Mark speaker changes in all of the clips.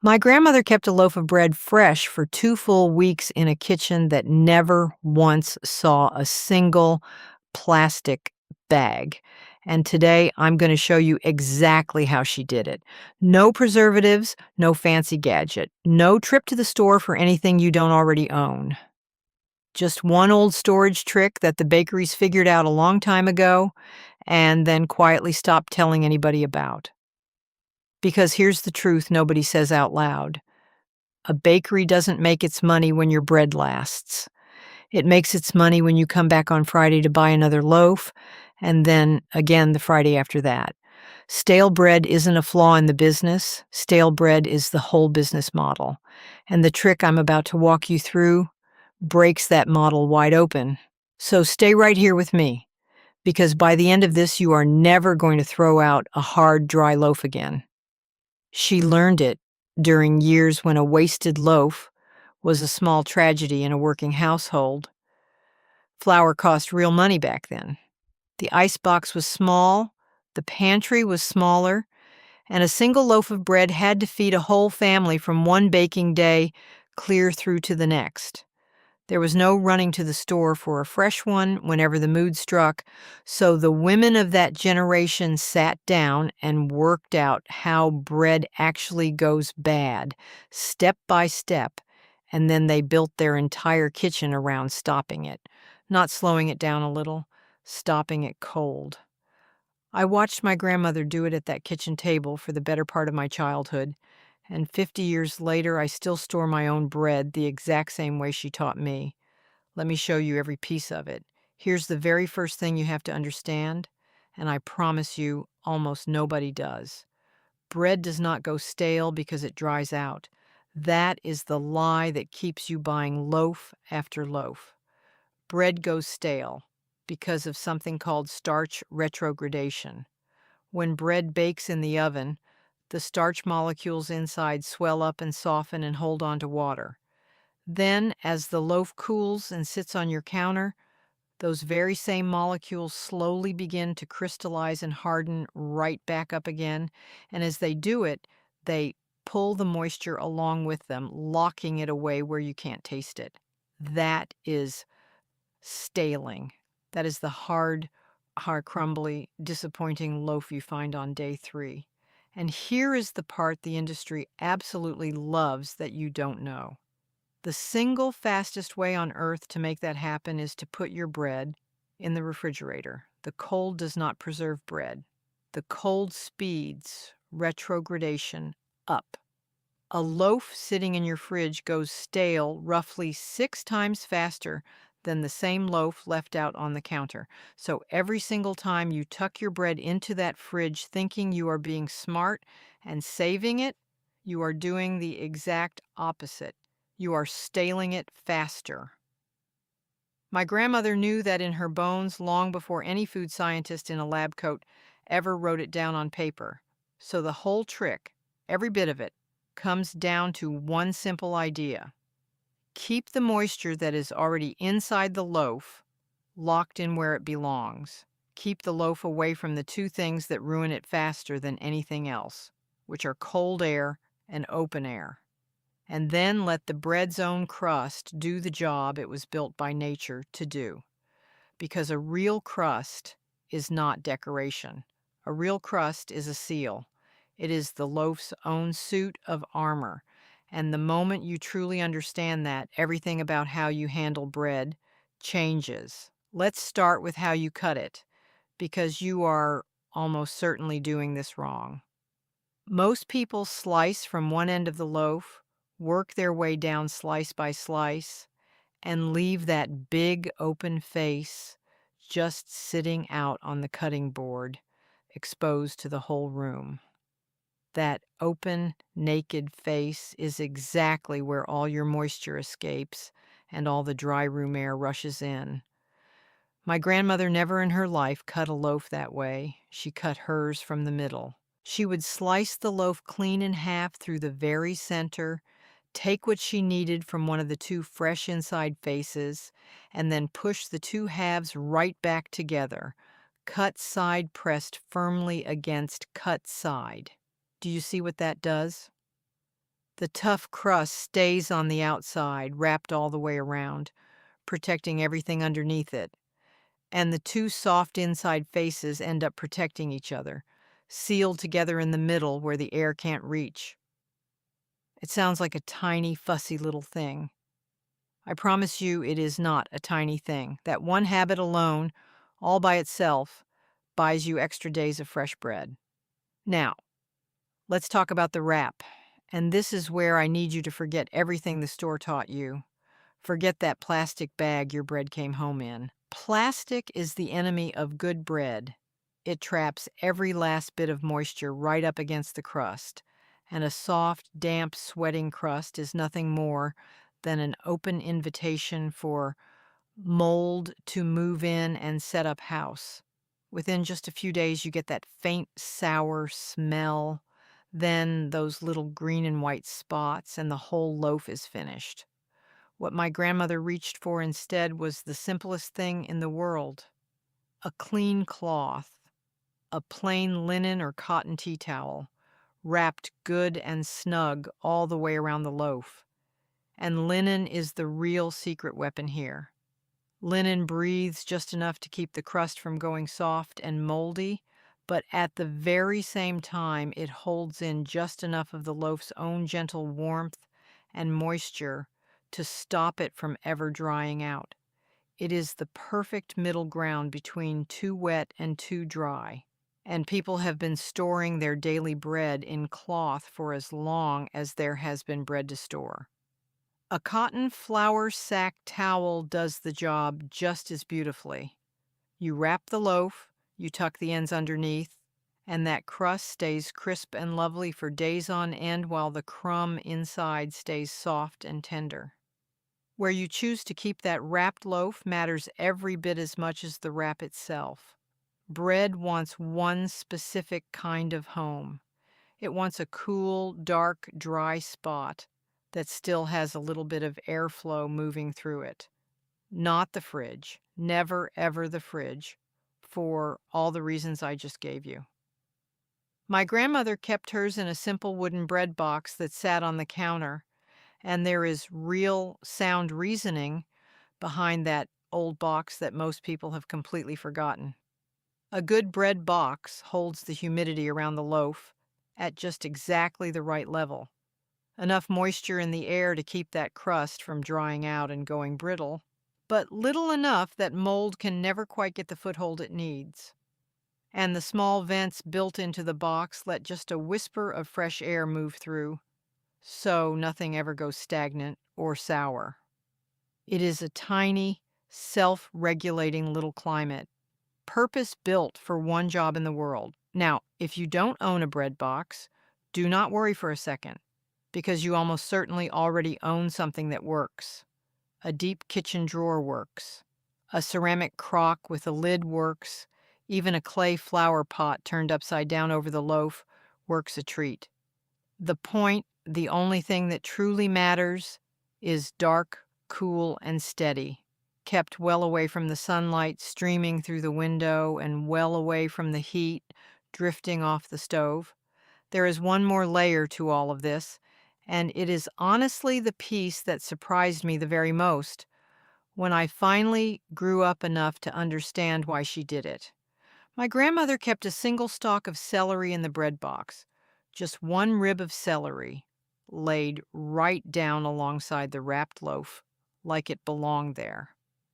Speaker 1: My grandmother kept a loaf of bread fresh for 2 full weeks in a kitchen that never once saw a single plastic bag. And today I'm going to show you exactly how she did it. No preservatives, no fancy gadget, no trip to the store for anything you don't already own. Just one old storage trick that the bakeries figured out a long time ago and then quietly stopped telling anybody about. Because here's the truth nobody says out loud. A bakery doesn't make its money when your bread lasts. It makes its money when you come back on Friday to buy another loaf, and then again the Friday after that. Stale bread isn't a flaw in the business. Stale bread is the whole business model. And the trick I'm about to walk you through breaks that model wide open. So stay right here with me, because by the end of this, you are never going to throw out a hard, dry loaf again. She learned it during years when a wasted loaf was a small tragedy in a working household. Flour cost real money back then. The icebox was small, the pantry was smaller, and a single loaf of bread had to feed a whole family from one baking day clear through to the next. There was no running to the store for a fresh one whenever the mood struck, so the women of that generation sat down and worked out how bread actually goes bad, step by step, and then they built their entire kitchen around stopping it, not slowing it down a little, stopping it cold. I watched my grandmother do it at that kitchen table for the better part of my childhood, and 50 years later I still store my own bread the exact same way she taught me. Let me show you every piece of it. Here's the very first thing you have to understand, and I promise you, almost nobody does. Bread does not go stale because it dries out. That is the lie that keeps you buying loaf after loaf. Bread goes stale because of something called starch retrogradation. When bread bakes in the oven, the starch molecules inside swell up and soften and hold on to water. Then, as the loaf cools and sits on your counter, those very same molecules slowly begin to crystallize and harden right back up again. And as they do it, they pull the moisture along with them, locking it away where you can't taste it. That is staling. That is the hard, crumbly, disappointing loaf you find on day 3. And here is the part the industry absolutely loves that you don't know. The single fastest way on earth to make that happen is to put your bread in the refrigerator. The cold does not preserve bread. The cold speeds retrogradation up. A loaf sitting in your fridge goes stale roughly 6 times faster than the same loaf left out on the counter. So every single time you tuck your bread into that fridge thinking you are being smart and saving it, you are doing the exact opposite. You are staling it faster. My grandmother knew that in her bones long before any food scientist in a lab coat ever wrote it down on paper. So the whole trick, every bit of it, comes down to one simple idea. Keep the moisture that is already inside the loaf locked in where it belongs. Keep the loaf away from the two things that ruin it faster than anything else, which are cold air and open air. And then let the bread's own crust do the job it was built by nature to do. Because a real crust is not decoration. A real crust is a seal. It is the loaf's own suit of armor. And the moment you truly understand that, everything about how you handle bread changes. Let's start with how you cut it, because you are almost certainly doing this wrong. Most people slice from one end of the loaf, work their way down slice by slice, and leave that big open face just sitting out on the cutting board, exposed to the whole room. That open, naked face is exactly where all your moisture escapes and all the dry room air rushes in. My grandmother never in her life cut a loaf that way. She cut hers from the middle. She would slice the loaf clean in half through the very center, take what she needed from one of the two fresh inside faces, and then push the two halves right back together, cut side pressed firmly against cut side. Do you see what that does? The tough crust stays on the outside, wrapped all the way around, protecting everything underneath it. And the two soft inside faces end up protecting each other, sealed together in the middle where the air can't reach. It sounds like a tiny, fussy little thing. I promise you it is not a tiny thing. That one habit alone, all by itself, buys you extra days of fresh bread. Now, let's talk about the wrap. And this is where I need you to forget everything the store taught you. Forget that plastic bag your bread came home in. Plastic is the enemy of good bread. It traps every last bit of moisture right up against the crust, and a soft, damp, sweating crust is nothing more than an open invitation for mold to move in and set up house. Within just a few days, you get that faint, sour smell, then those little green and white spots, and the whole loaf is finished. What my grandmother reached for instead was the simplest thing in the world: a clean cloth, a plain linen or cotton tea towel, wrapped good and snug all the way around the loaf. And linen is the real secret weapon here. Linen breathes just enough to keep the crust from going soft and moldy, but at the very same time, it holds in just enough of the loaf's own gentle warmth and moisture to stop it from ever drying out. It is the perfect middle ground between too wet and too dry. And people have been storing their daily bread in cloth for as long as there has been bread to store. A cotton flour sack towel does the job just as beautifully. You wrap the loaf, you tuck the ends underneath, and that crust stays crisp and lovely for days on end while the crumb inside stays soft and tender. Where you choose to keep that wrapped loaf matters every bit as much as the wrap itself. Bread wants one specific kind of home. It wants a cool, dark, dry spot that still has a little bit of airflow moving through it. Not the fridge. Never, ever the fridge, for all the reasons I just gave you. My grandmother kept hers in a simple wooden bread box that sat on the counter, and there is real sound reasoning behind that old box that most people have completely forgotten. A good bread box holds the humidity around the loaf at just exactly the right level. Enough moisture in the air to keep that crust from drying out and going brittle, but little enough that mold can never quite get the foothold it needs. And the small vents built into the box let just a whisper of fresh air move through, so nothing ever goes stagnant or sour. It is a tiny, self-regulating little climate, purpose-built for one job in the world. Now, if you don't own a bread box, do not worry for a second, because you almost certainly already own something that works. A deep kitchen drawer works. A ceramic crock with a lid works. Even a clay flower pot turned upside down over the loaf works a treat. The point, the only thing that truly matters, is dark, cool, and steady, kept well away from the sunlight streaming through the window and well away from the heat drifting off the stove. There is one more layer to all of this, and it is honestly the piece that surprised me the very most when I finally grew up enough to understand why she did it. My grandmother kept a single stalk of celery in the bread box, just one rib of celery, laid right down alongside the wrapped loaf, like it belonged there.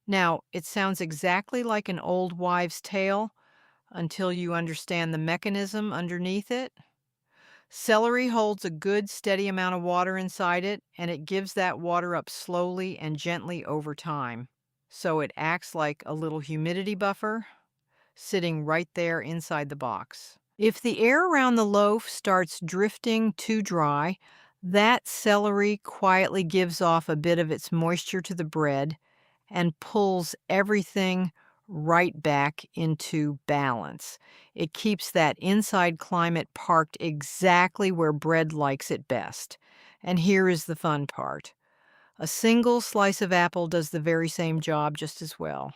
Speaker 1: Now, it sounds exactly like an old wives' tale until you understand the mechanism underneath it. Celery holds a good, steady amount of water inside it, and it gives that water up slowly and gently over time. So it acts like a little humidity buffer, sitting right there inside the box. If the air around the loaf starts drifting too dry, that celery quietly gives off a bit of its moisture to the bread and pulls everything right back into balance. It keeps that inside climate parked exactly where bread likes it best. And here is the fun part. A single slice of apple does the very same job just as well.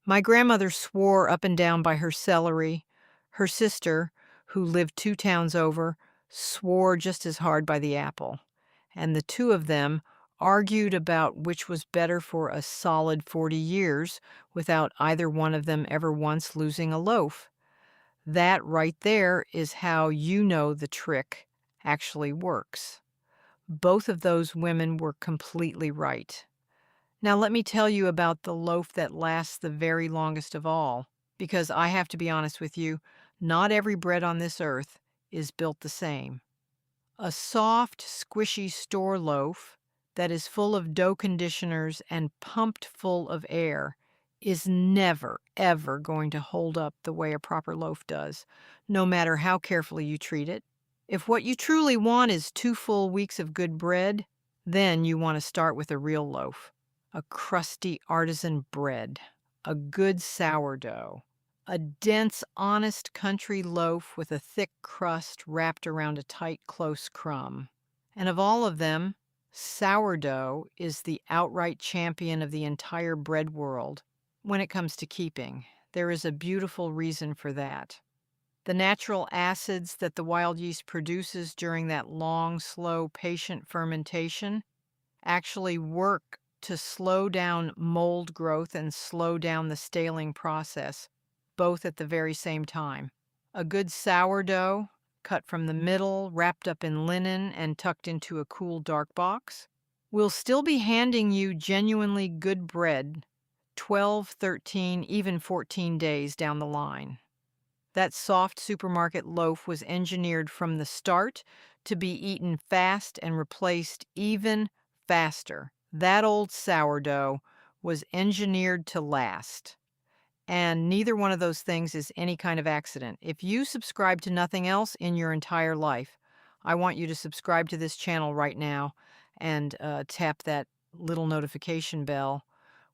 Speaker 1: My grandmother swore up and down by her celery. Her sister, who lived 2 towns over, swore just as hard by the apple, and the two of them argued about which was better for a solid 40 years without either one of them ever once losing a loaf. That right there is how you know the trick actually works. Both of those women were completely right. Now, let me tell you about the loaf that lasts the very longest of all, because I have to be honest with you, not every bread on this earth is built the same. A soft, squishy store loaf that is full of dough conditioners and pumped full of air is never, ever going to hold up the way a proper loaf does, no matter how carefully you treat it. If what you truly want is 2 full weeks of good bread, then you want to start with a real loaf, a crusty artisan bread, a good sourdough, a dense, honest country loaf with a thick crust wrapped around a tight, close crumb. And of all of them, sourdough is the outright champion of the entire bread world when it comes to keeping. There is a beautiful reason for that. The natural acids that the wild yeast produces during that long, slow, patient fermentation actually work to slow down mold growth and slow down the staling process, both at the very same time. A good sourdough, cut from the middle, wrapped up in linen, and tucked into a cool, dark box, will still be handing you genuinely good bread 12, 13, even 14 days down the line. That soft supermarket loaf was engineered from the start to be eaten fast and replaced even faster. That old sourdough was engineered to last. And neither one of those things is any kind of accident. If you subscribe to nothing else in your entire life, I want you to subscribe to this channel right now and tap that little notification bell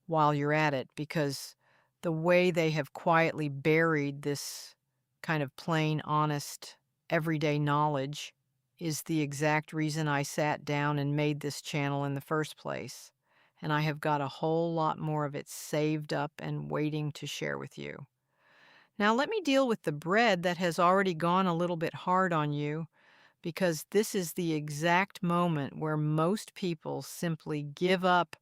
Speaker 1: while you're at it, because the way they have quietly buried this kind of plain, honest, everyday knowledge is the exact reason I sat down and made this channel in the first place. And I have got a whole lot more of it saved up and waiting to share with you. Now, let me deal with the bread that has already gone a little bit hard on you, because this is the exact moment where most people simply give up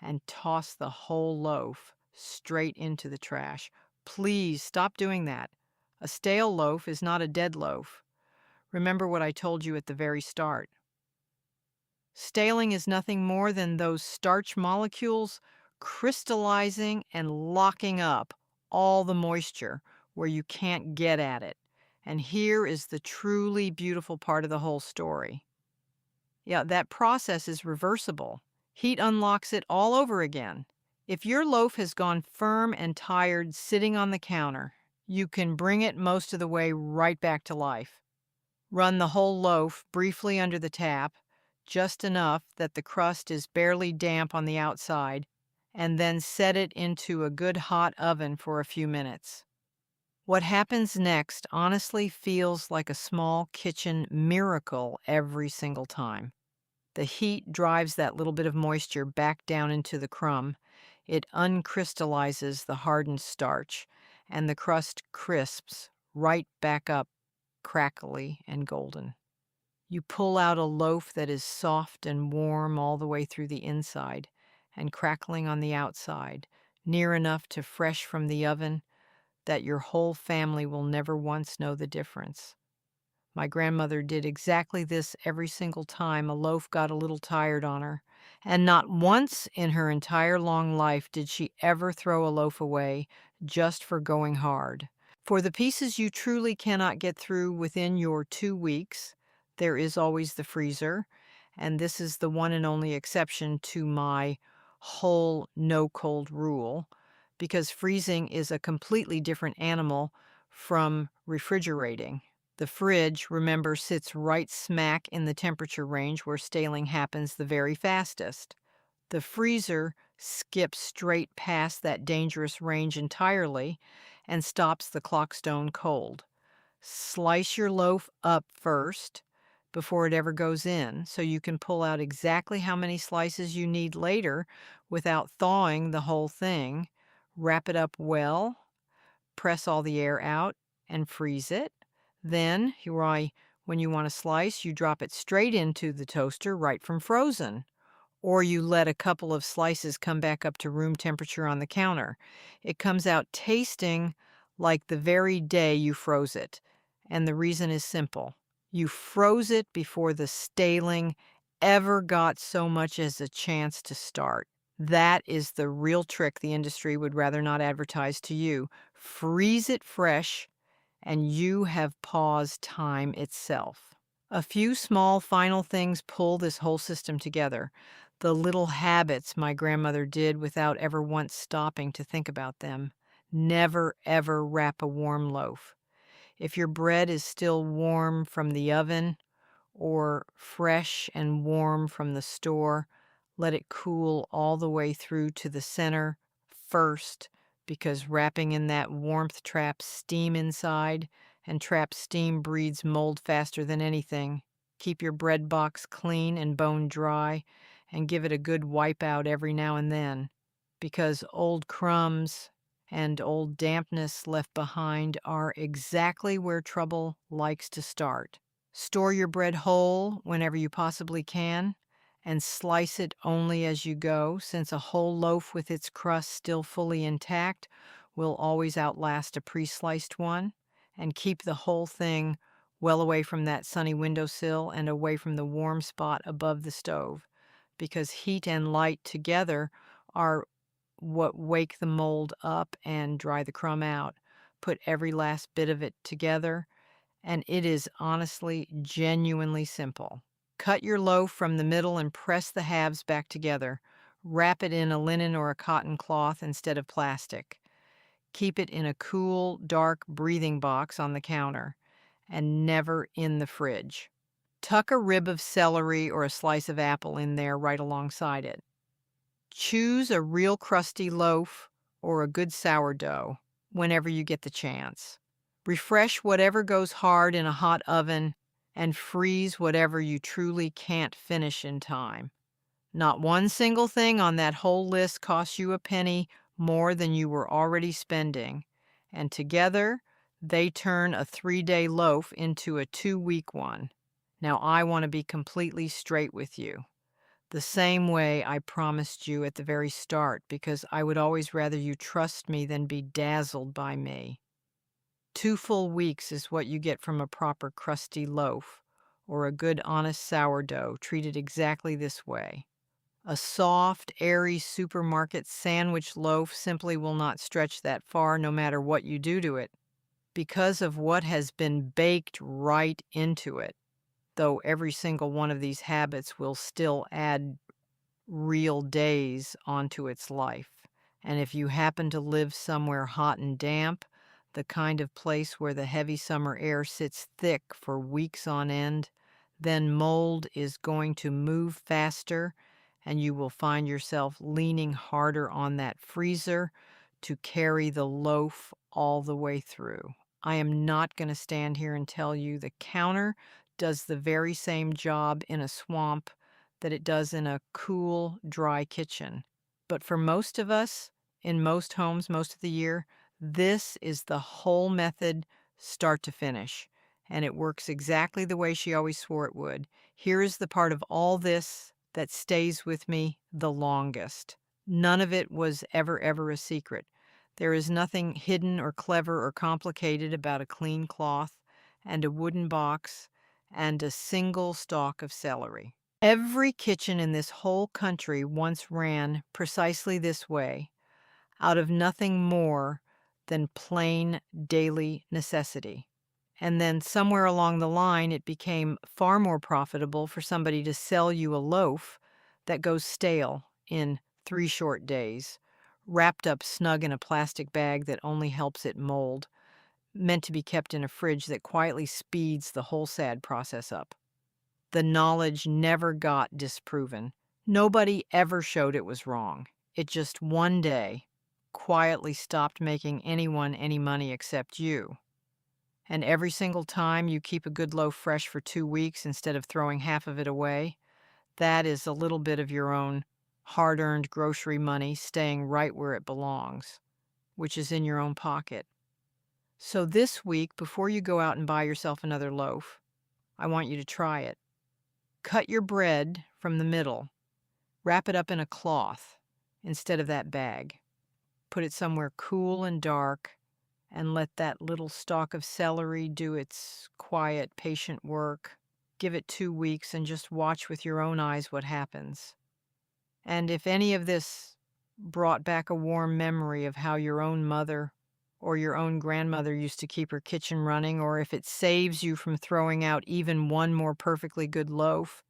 Speaker 1: and toss the whole loaf straight into the trash. Please stop doing that. A stale loaf is not a dead loaf. Remember what I told you at the very start. Staling is nothing more than those starch molecules crystallizing and locking up all the moisture where you can't get at it. And here is the truly beautiful part of the whole story. Yeah, that process is reversible. Heat unlocks it all over again. If your loaf has gone firm and tired sitting on the counter, you can bring it most of the way right back to life. Run the whole loaf briefly under the tap, just enough that the crust is barely damp on the outside, and then set it into a good hot oven for a few minutes. What happens next honestly feels like a small kitchen miracle every single time. The heat drives that little bit of moisture back down into the crumb. It uncrystallizes the hardened starch, and the crust crisps right back up, crackly and golden. You pull out a loaf that is soft and warm all the way through the inside and crackling on the outside, near enough to fresh from the oven that your whole family will never once know the difference. My grandmother did exactly this every single time a loaf got a little tired on her, and not once in her entire long life did she ever throw a loaf away just for going hard. For the pieces you truly cannot get through within your 2 weeks, there is always the freezer, and this is the one and only exception to my whole no cold rule, because freezing is a completely different animal from refrigerating. The fridge, remember, sits right smack in the temperature range where staling happens the very fastest. The freezer skips straight past that dangerous range entirely and stops the clock stone cold. Slice your loaf up first before it ever goes in, so you can pull out exactly how many slices you need later without thawing the whole thing. Wrap it up well, press all the air out, and freeze it. Then, When you want a slice, you drop it straight into the toaster right from frozen, or you let a couple of slices come back up to room temperature on the counter. It comes out tasting like the very day you froze it. And the reason is simple. You froze it before the staling ever got so much as a chance to start. That is the real trick the industry would rather not advertise to you. Freeze it fresh, and you have pause time itself. A few small final things pull this whole system together. The little habits my grandmother did without ever once stopping to think about them. Never, ever wrap a warm loaf. If your bread is still warm from the oven or fresh and warm from the store, let it cool all the way through to the center first, because wrapping in that warmth traps steam inside, and trapped steam breeds mold faster than anything. Keep your bread box clean and bone dry, and give it a good wipe out every now and then, because old crumbs and old dampness left behind are exactly where trouble likes to start. Store your bread whole whenever you possibly can, and slice it only as you go, since a whole loaf with its crust still fully intact will always outlast a pre-sliced one. And keep the whole thing well away from that sunny windowsill and away from the warm spot above the stove, because heat and light together are what wake the mold up and dry the crumb out. Put every last bit of it together, and it is honestly, genuinely simple. Cut your loaf from the middle and press the halves back together. Wrap it in a linen or a cotton cloth instead of plastic. Keep it in a cool, dark breathing box on the counter, and never in the fridge. Tuck a rib of celery or a slice of apple in there right alongside it. Choose a real crusty loaf or a good sourdough whenever you get the chance. Refresh whatever goes hard in a hot oven, and freeze whatever you truly can't finish in time. Not one single thing on that whole list costs you a penny more than you were already spending, and together they turn a 3-day loaf into a 2-week one. Now I want to be completely straight with you, the same way I promised you at the very start, because I would always rather you trust me than be dazzled by me. 2 full weeks is what you get from a proper crusty loaf, or a good honest sourdough treated exactly this way. A soft, airy supermarket sandwich loaf simply will not stretch that far no matter what you do to it, because of what has been baked right into it, though every single one of these habits will still add real days onto its life. And if you happen to live somewhere hot and damp, the kind of place where the heavy summer air sits thick for weeks on end, then mold is going to move faster, and you will find yourself leaning harder on that freezer to carry the loaf all the way through. I am not going to stand here and tell you the counter does the very same job in a swamp that it does in a cool, dry kitchen. But for most of us, in most homes, most of the year, this is the whole method, start to finish. And it works exactly the way she always swore it would. Here is the part of all this that stays with me the longest. None of it was ever a secret. There is nothing hidden or clever or complicated about a clean cloth and a wooden box and a single stalk of celery. Every kitchen in this whole country once ran precisely this way, out of nothing more than plain daily necessity. And then somewhere along the line, it became far more profitable for somebody to sell you a loaf that goes stale in 3 short days, wrapped up snug in a plastic bag that only helps it mold, meant to be kept in a fridge that quietly speeds the whole sad process up. The knowledge never got disproven. Nobody ever showed it was wrong. It just one day quietly stopped making anyone any money except you. And every single time you keep a good loaf fresh for 2 weeks instead of throwing half of it away, that is a little bit of your own hard-earned grocery money staying right where it belongs, which is in your own pocket. So this week, before you go out and buy yourself another loaf, I want you to try it. Cut your bread from the middle. Wrap it up in a cloth instead of that bag. Put it somewhere cool and dark and let that little stalk of celery do its quiet, patient work. Give it 2 weeks and just watch with your own eyes what happens. And if any of this brought back a warm memory of how your own mother or your own grandmother used to keep her kitchen running, or if it saves you from throwing out even one more perfectly good loaf,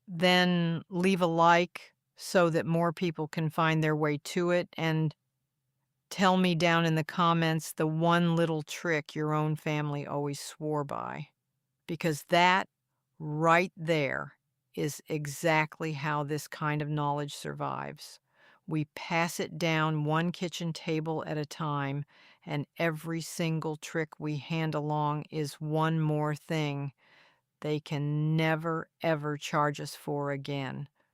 Speaker 1: then leave a like so that more people can find their way to it, and tell me down in the comments the one little trick your own family always swore by, because that right there is exactly how this kind of knowledge survives. We pass it down one kitchen table at a time, and every single trick we hand along is one more thing they can never, ever charge us for again.